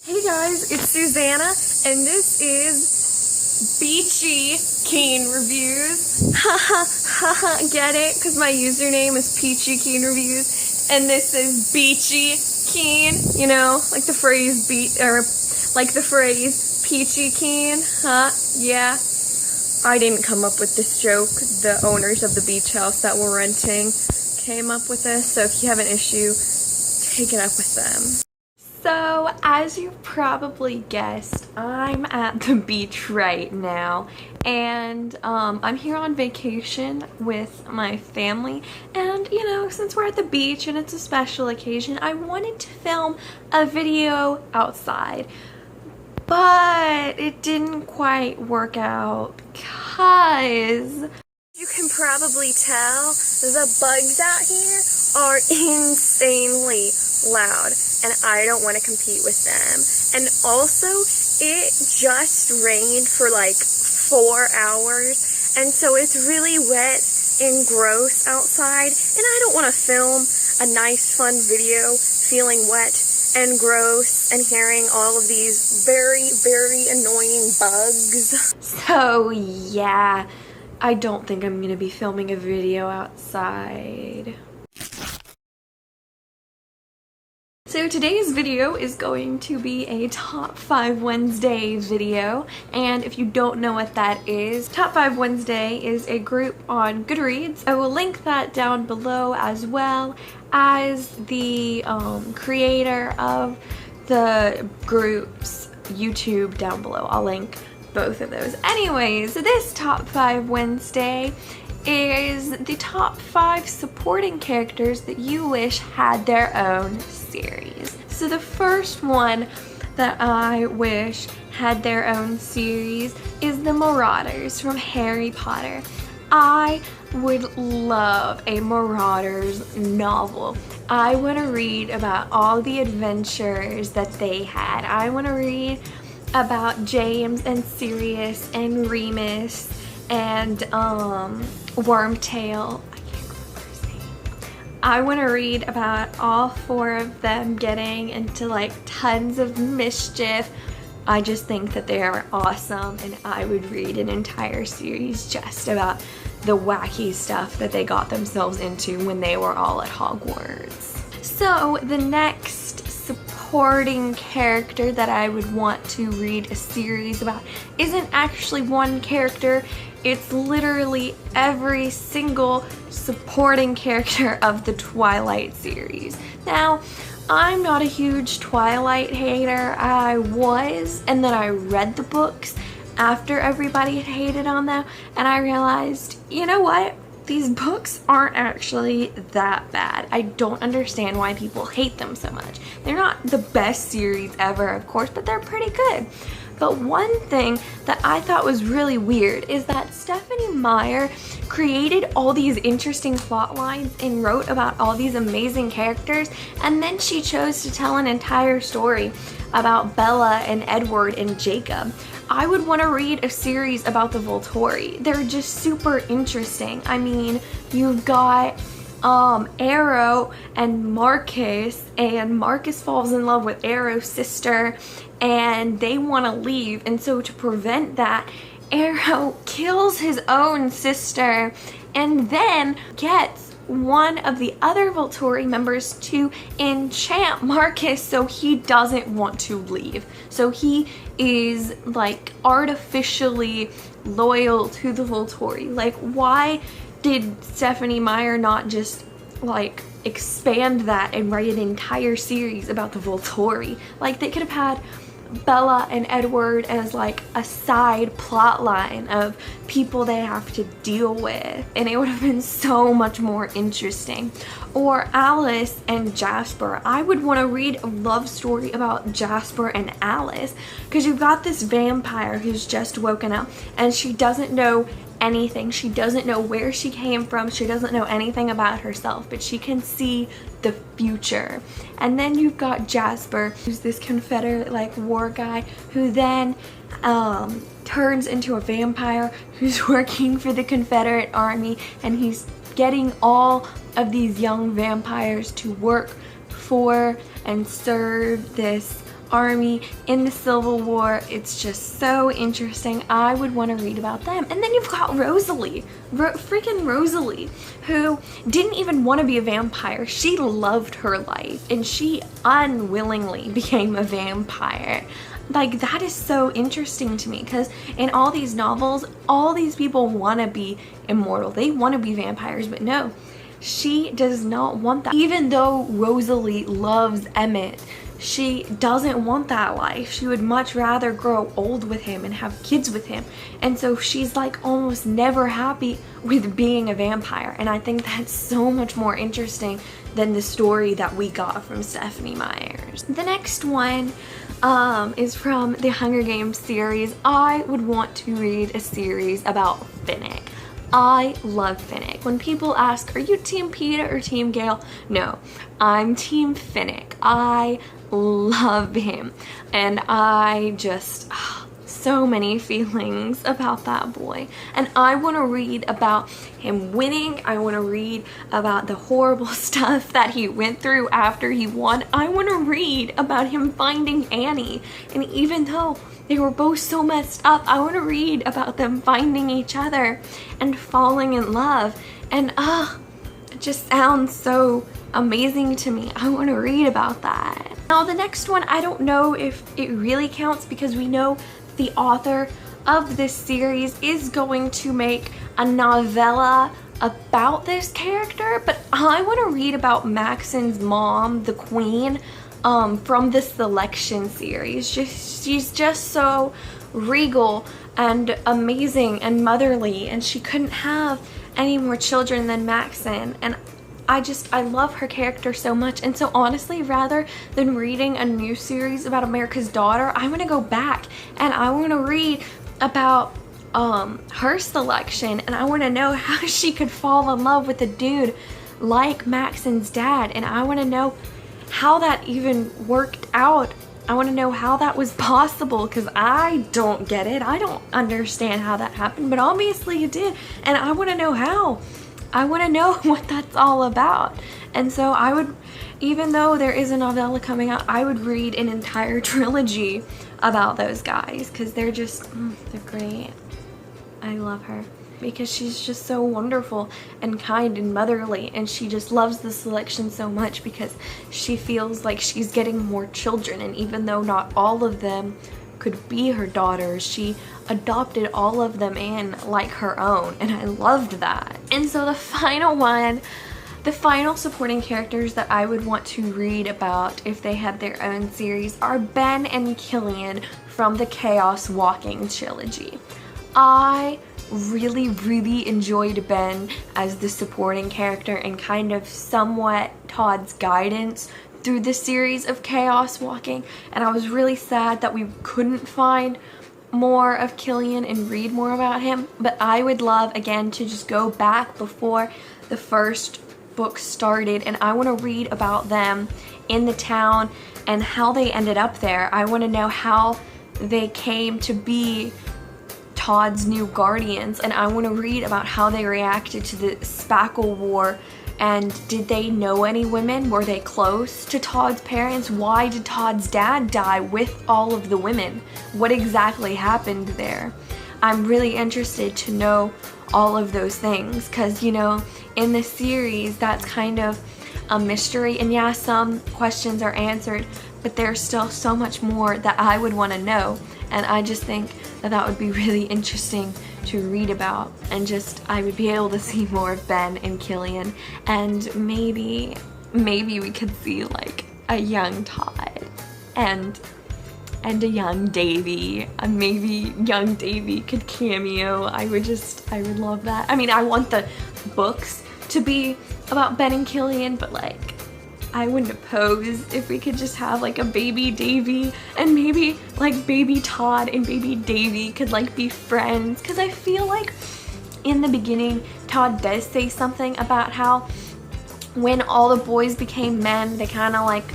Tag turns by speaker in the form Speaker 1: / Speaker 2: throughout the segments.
Speaker 1: Hey guys, it's Susanna, and this is Beachy Keen Reviews. Haha, haha, get it? Because my username is Peachy Keen Reviews, and this is Beachy Keen. You know, like the phrase Peachy Keen, huh? Yeah. I didn't come up with this joke. The owners of the beach house that we're renting came up with this, so if you have an issue, take it up with them. So, as you probably guessed, I'm at the beach right now, and I'm here on vacation with my family, and you know, since we're at the beach and it's a special occasion, I wanted to film a video outside, but it didn't quite work out because you can probably tell the bugs out here are insanely loud, and I don't want to compete with them. And also, it just rained for like 4 hours, and so it's really wet and gross outside, and I don't want to film a nice fun video feeling wet and gross and hearing all of these very, very annoying bugs. So yeah, I don't think I'm gonna be filming a video outside. So today's video is going to be a Top 5 Wednesday video, and if you don't know what that is, Top 5 Wednesday is a group on Goodreads. I will link that down below, as well as the creator of the group's YouTube down below. I'll link both of those. Anyways, this Top 5 Wednesday is the top 5 supporting characters that you wish had their own series. So the first one that I wish had their own series is the Marauders from Harry Potter. I would love a Marauders novel. I want to read about all the adventures that they had. I want to read about James and Sirius and Remus and Wormtail. I can't remember his name. I want to read about all 4 of them getting into like tons of mischief. I just think that they are awesome, and I would read an entire series just about the wacky stuff that they got themselves into when they were all at Hogwarts. So the next supporting character that I would want to read a series about isn't actually one character. It's literally every single supporting character of the Twilight series. Now, I'm not a huge Twilight hater. I was, and then I read the books after everybody had hated on them, and I realized, you know what? These books aren't actually that bad. I don't understand why people hate them so much. They're not the best series ever, of course, but they're pretty good. But one thing that I thought was really weird is that Stephenie Meyer created all these interesting plot lines and wrote about all these amazing characters, and then she chose to tell an entire story about Bella and Edward and Jacob. I would want to read a series about the Volturi. They're just super interesting. I mean, you've got Arrow and Marcus falls in love with Arrow's sister, and they want to leave, and so to prevent that, Arrow kills his own sister and then gets one of the other Volturi members to enchant Marcus so he doesn't want to leave. So he is like artificially loyal to the Volturi. Like, why did Stephenie Meyer not just like expand that and write an entire series about the Volturi? Like, they could have had Bella and Edward as like a side plot line of people they have to deal with, and it would have been so much more interesting. Or Alice and Jasper. I would want to read a love story about Jasper and Alice, because you've got this vampire who's just woken up and she doesn't know anything. She doesn't know where she came from. She doesn't know anything about herself, but she can see the future. And then you've got Jasper, who's this Confederate like war guy, who then turns into a vampire who's working for the Confederate army, and he's getting all of these young vampires to work for and serve this army in the Civil War. It's just so interesting. I would want to read about them. And then you've got Rosalie, freaking Rosalie, who didn't even want to be a vampire. She loved her life and she unwillingly became a vampire. Like, that is so interesting to me, because in all these novels, all these people want to be immortal. They want to be vampires, but no, she does not want that. Even though Rosalie loves Emmett, she doesn't want that life. She would much rather grow old with him and have kids with him. And so she's like almost never happy with being a vampire. And I think that's so much more interesting than the story that we got from Stephenie Meyers. The next one is from the Hunger Games series. I would want to read a series about Finnick. I love Finnick. When people ask, are you Team Peeta or Team Gale? No, I'm Team Finnick. I love him. And I just, so many feelings about that boy. And I want to read about him winning. I want to read about the horrible stuff that he went through after he won. I want to read about him finding Annie. And even though they were both so messed up, I want to read about them finding each other and falling in love. And it just sounds so amazing to me. I want to read about that. Now the next one, I don't know if it really counts, because we know the author of this series is going to make a novella about this character, but I want to read about Maxon's mom, the Queen, from the Selection series. She's just so regal and amazing and motherly, and she couldn't have any more children than Maxon, and I love her character so much. And so honestly, rather than reading a new series about America's Daughter, I want to go back and I want to read about her selection, and I want to know how she could fall in love with a dude like Maxon's dad, and I want to know how that even worked out. I want to know how that was possible, because I don't get it. I don't understand how that happened, but obviously it did, and I want to know how. I want to know what that's all about. And so I would, even though there is a novella coming out, I would read an entire trilogy about those guys, because they're just, they're great. I love her because she's just so wonderful and kind and motherly, and she just loves the Selection so much because she feels like she's getting more children, and even though not all of them could be her daughters, she adopted all of them in like her own, and I loved that. And so the final one, the final supporting characters that I would want to read about if they had their own series are Ben and Killian from the Chaos Walking trilogy. I really enjoyed Ben as the supporting character and kind of somewhat Todd's guidance through the series of Chaos Walking, and I was really sad that we couldn't find more of Killian and read more about him, but I would love again to just go back before the first book started, and I want to read about them in the town and how they ended up there. I want to know how they came to be Todd's new guardians, and I want to read about how they reacted to the Spackle War. And did they know any women? Were they close to Todd's parents? Why did Todd's dad die with all of the women? What exactly happened there? I'm really interested to know all of those things, because, you know, in this series, that's kind of a mystery. And yeah, some questions are answered, but there's still so much more that I would want to know. And I just think that that would be really interesting to read about, and just I would be able to see more of Ben and Killian, and maybe we could see like a young Todd and a young Davy, and maybe young Davy could cameo. I would love that. I mean, I want the books to be about Ben and Killian, but like I wouldn't oppose if we could just have like a baby Davy, and maybe like baby Todd and baby Davy could like be friends, because I feel like in the beginning Todd does say something about how when all the boys became men, they kind of like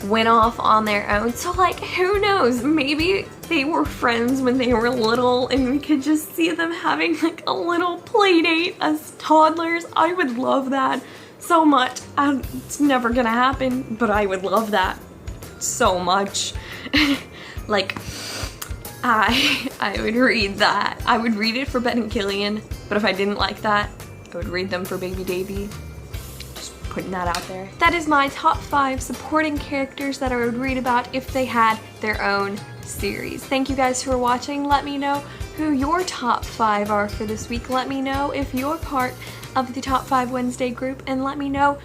Speaker 1: went off on their own. So like, who knows, maybe they were friends when they were little and we could just see them having like a little play date as toddlers. I would love that so much. It's never gonna happen, but I would love that so much. Like, I would read that. I would read it for Ben and Killian, but if I didn't like that, I would read them for Baby Davy. Just putting that out there. That is my top 5 supporting characters that I would read about if they had their own series. Thank you guys for watching. Let me know who your top 5 are for this week. Let me know if you're part of the Top 5 Wednesday group, and let me know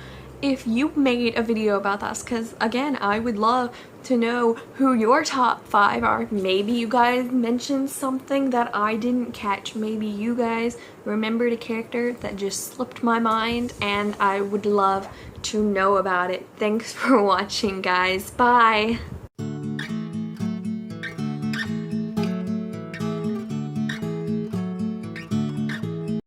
Speaker 1: if you made a video about this, because again, I would love to know who your top 5 are. Maybe you guys mentioned something that I didn't catch. Maybe you guys remembered a character that just slipped my mind, and I would love to know about it. Thanks for watching, guys. Bye!